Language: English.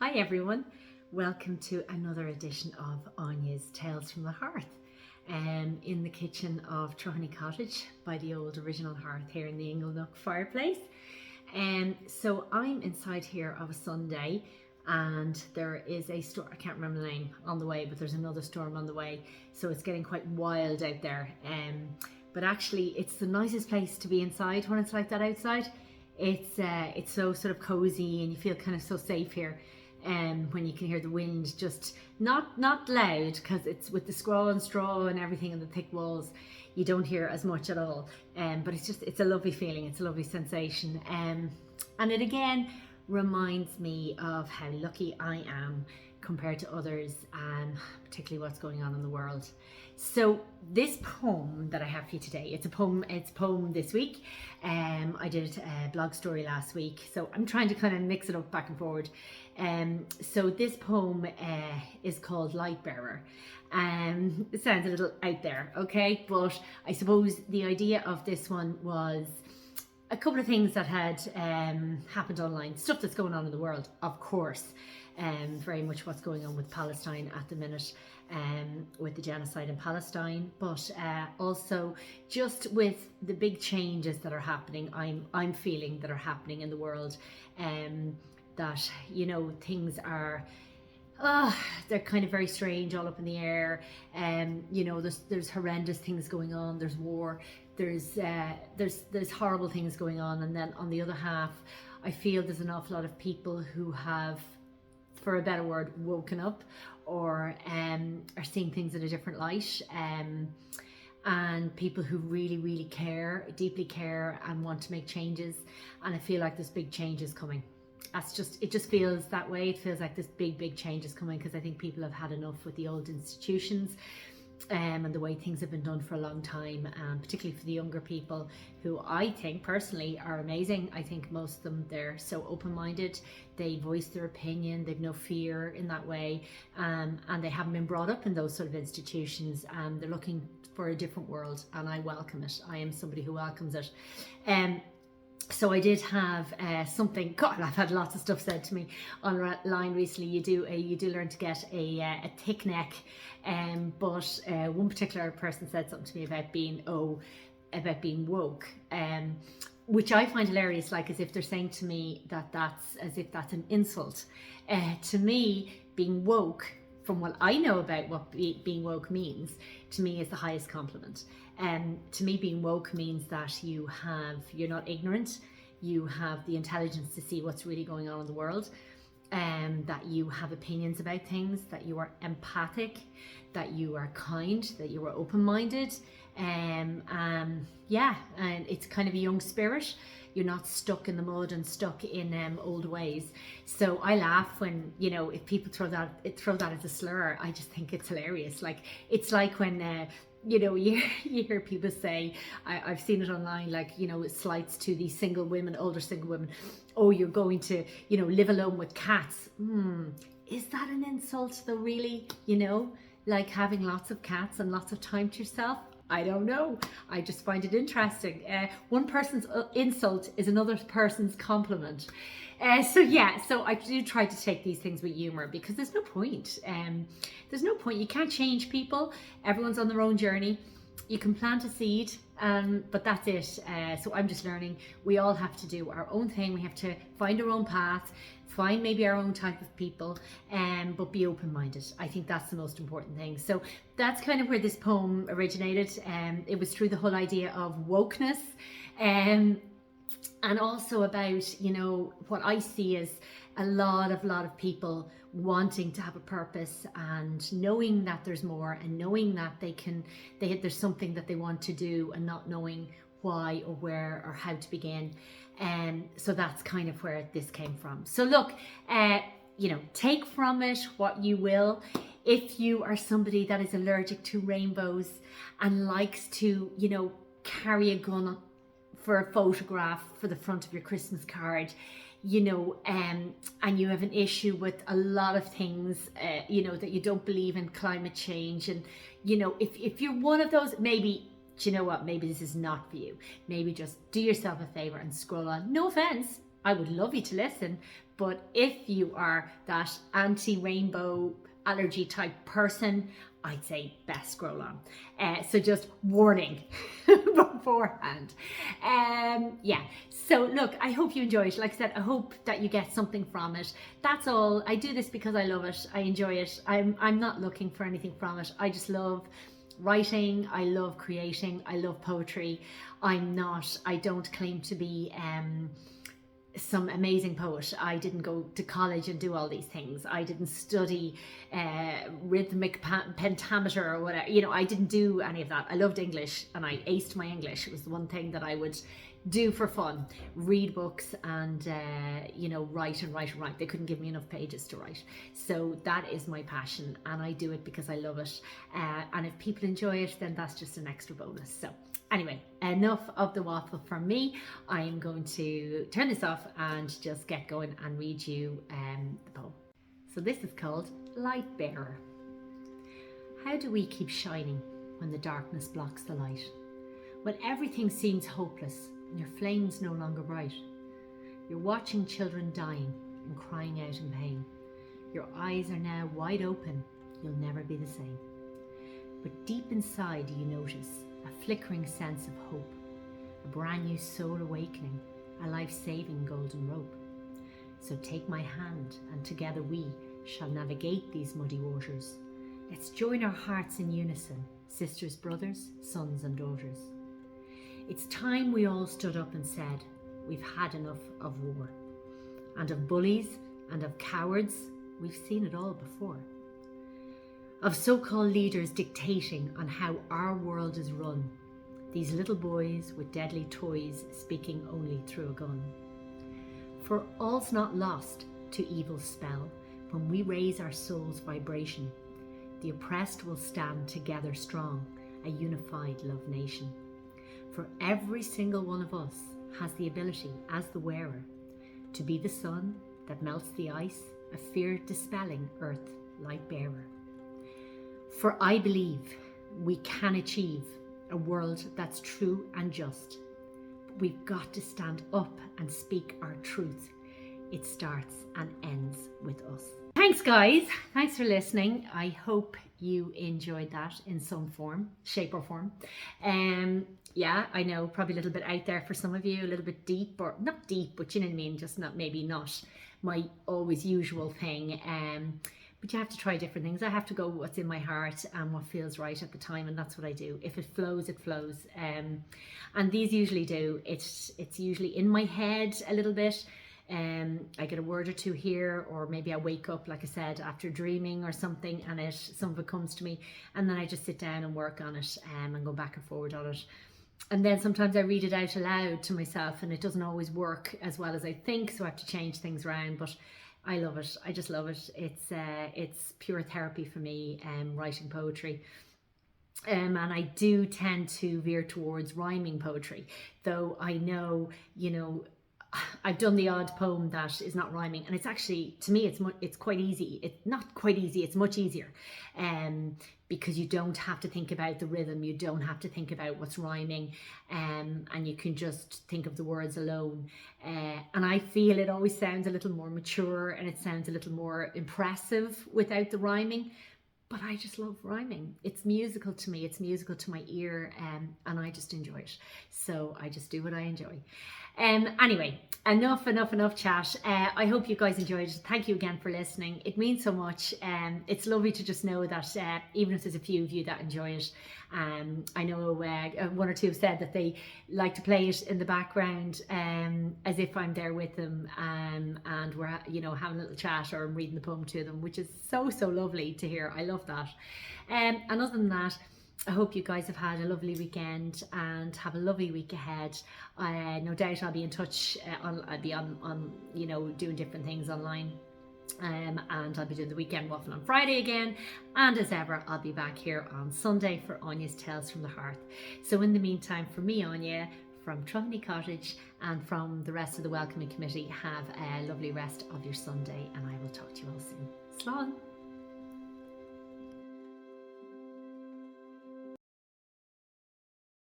Hi everyone, welcome to another edition of Áines Tales from the Hearth. In the kitchen of Traherney Cottage by the old original hearth here in the Inglenook fireplace. So I'm inside here of a Sunday and there is a storm, I can't remember the name, on the way, but there's another storm on the way. So it's getting quite wild out there. But actually it's the nicest place to be inside when it's like that outside. It's so sort of cozy and you feel kind of so safe here. When you can hear the wind, just not loud, because it's with the scrawl and straw and everything and the thick walls, you don't hear as much at all. But it's a lovely feeling, it's a lovely sensation, and it again reminds me of how lucky I am compared to others, particularly what's going on in the world. So this poem that I have for you today, it's a poem this week. I did a blog story last week, so I'm trying to kind of mix it up back and forward. So this poem is called Lightbearer. It sounds a little out there, okay? But I suppose the idea of this one was a couple of things that had happened online, stuff that's going on in the world, of course. Very much what's going on with Palestine at the minute, with the genocide in Palestine, but also just with the big changes that are happening. I'm feeling that are happening in the world, that things are they're kind of very strange, all up in the air. There's horrendous things going on. There's war. There's horrible things going on, and then on the other half, I feel there's an awful lot of people who have, for a better word, woken up, or are seeing things in a different light, and people who really care, deeply care, and want to make changes. And I feel like there's big changes coming. It just feels that way. It feels like this big change is coming, because I think people have had enough with the old institutions, and the way things have been done for a long time, particularly for the younger people, who I think personally are amazing. I think most of them, they're so open-minded, they voice their opinion, they've no fear in that way, and they haven't been brought up in those sort of institutions. They're looking for a different world, and I welcome it. I am somebody who welcomes it. So I did have something. God, I've had lots of stuff said to me online recently. You do learn to get a thick neck, but one particular person said something to me about being woke, which I find hilarious. Like, as if they're saying to me that's as if that's an insult. To me, being woke, from what I know about what being woke means, to me is the highest compliment. To me, being woke means that you're not ignorant, you have the intelligence to see what's really going on in the world, that you have opinions about things, that you are empathic, that you are kind, that you are open-minded, and it's kind of a young spirit. You're not stuck in the mud and stuck in old ways. So I laugh when, if people throw that as a slur. I just think it's hilarious. Like, it's like when you hear people say, I've seen it online, like, slights to these older single women. Oh, you're going to, live alone with cats. Is that an insult though, really? Like having lots of cats and lots of time to yourself? I don't know. I just find it interesting. One person's insult is another person's compliment. So I do try to take these things with humor, because there's no point. You can't change people. Everyone's on their own journey. You can plant a seed, but that's it. So I'm just learning. We all have to do our own thing. We have to find our own path, find maybe our own type of people, but be open-minded. I think that's the most important thing. So that's kind of where this poem originated. It was through the whole idea of wokeness, and also about, what I see as a lot of people wanting to have a purpose, and knowing that there's more, and knowing that there's something that they want to do, and not knowing why or where or how to begin. So that's kind of where this came from. So look, take from it what you will. If you are somebody that is allergic to rainbows and likes to, carry a gun for a photograph for the front of your Christmas card, and you have an issue with a lot of things, that you don't believe in climate change, and if you're one of those, maybe, do you know what, maybe this is not for you. Maybe just do yourself a favor and scroll on. No offense, I would love you to listen, But if you are that anti-rainbow allergy type person, I'd say best scroll on. So just warning beforehand. Yeah, so look, I hope you enjoy it. Like I said, I hope that you get something from it. That's all. I do this because I love it. I enjoy it. I'm not looking for anything from it. I just love writing. I love creating. I love poetry. I don't claim to be some amazing poet. I didn't go to college and do all these things. I didn't study rhythmic pentameter or whatever. You know, I didn't do any of that. I loved English and I aced my English. It was the one thing that I would do for fun. Read books and, you know, write and write and write. They couldn't give me enough pages to write. So that is my passion and I do it because I love it. And if people enjoy it, then that's just an extra bonus. So anyway, enough of the waffle from me. I am going to turn this off and just get going and read you the poem. So this is called Lightbearer. How do we keep shining when the darkness blocks the light? When everything seems hopeless and your flame's no longer bright? You're watching children dying and crying out in pain. Your eyes are now wide open, you'll never be the same. But deep inside you notice a flickering sense of hope, a brand new soul awakening, a life-saving golden rope. So take my hand and together we shall navigate these muddy waters. Let's join our hearts in unison, sisters, brothers, sons and daughters. It's time we all stood up and said, we've had enough of war. And of bullies and of cowards, we've seen it all before. Of so-called leaders dictating on how our world is run. These little boys with deadly toys speaking only through a gun. For all's not lost to evil's spell when we raise our soul's vibration. The oppressed will stand together strong, a unified love nation. For every single one of us has the ability, as the wearer, to be the sun that melts the ice, a fear-dispelling earth light bearer. For I believe we can achieve a world that's true and just. But we've got to stand up and speak our truth. It starts and ends with us. Thanks guys, thanks for listening. I hope you enjoyed that in some form, shape or form. Yeah, I know, probably a little bit out there for some of you, a little bit deep, or not deep, but you know what I mean, just maybe not my always usual thing. But you have to try different things. I have to go what's in my heart and what feels right at the time, and that's what I do. If it flows, it flows. And these usually do. It's usually in my head a little bit. I get a word or two here, or maybe I wake up, like I said, after dreaming or something, and some of it comes to me, and then I just sit down and work on it and go back and forward on it. And then sometimes I read it out aloud to myself, and it doesn't always work as well as I think, so I have to change things around. But I love it. I just love it. It's pure therapy for me, writing poetry. And I do tend to veer towards rhyming poetry, though I know, you know, I've done the odd poem that is not rhyming, and it's actually, to me, it's quite easy. It's not quite easy, it's much easier, because you don't have to think about the rhythm, you don't have to think about what's rhyming, and you can just think of the words alone. And I feel it always sounds a little more mature, and it sounds a little more impressive without the rhyming. But I just love rhyming. It's musical to me, it's musical to my ear, and I just enjoy it. So I just do what I enjoy. Anyway, enough chat. I hope you guys enjoyed it. Thank you again for listening. It means so much. It's lovely to just know that even if there's a few of you that enjoy it, I know one or two have said that they like to play it in the background, as if I'm there with them, and we're having a little chat, or I'm reading the poem to them, which is so lovely to hear. I love that. And other than that, I hope you guys have had a lovely weekend and have a lovely week ahead. No doubt I'll be in touch. I'll be on doing different things online. And I'll be doing the weekend waffle on Friday again, and as ever I'll be back here on Sunday for Áines Tales from the Hearth. So in the meantime, from me, Áine, from Trothney Cottage, and from the rest of the Welcoming Committee, have a lovely rest of your Sunday, and I will talk to you all soon. Slán.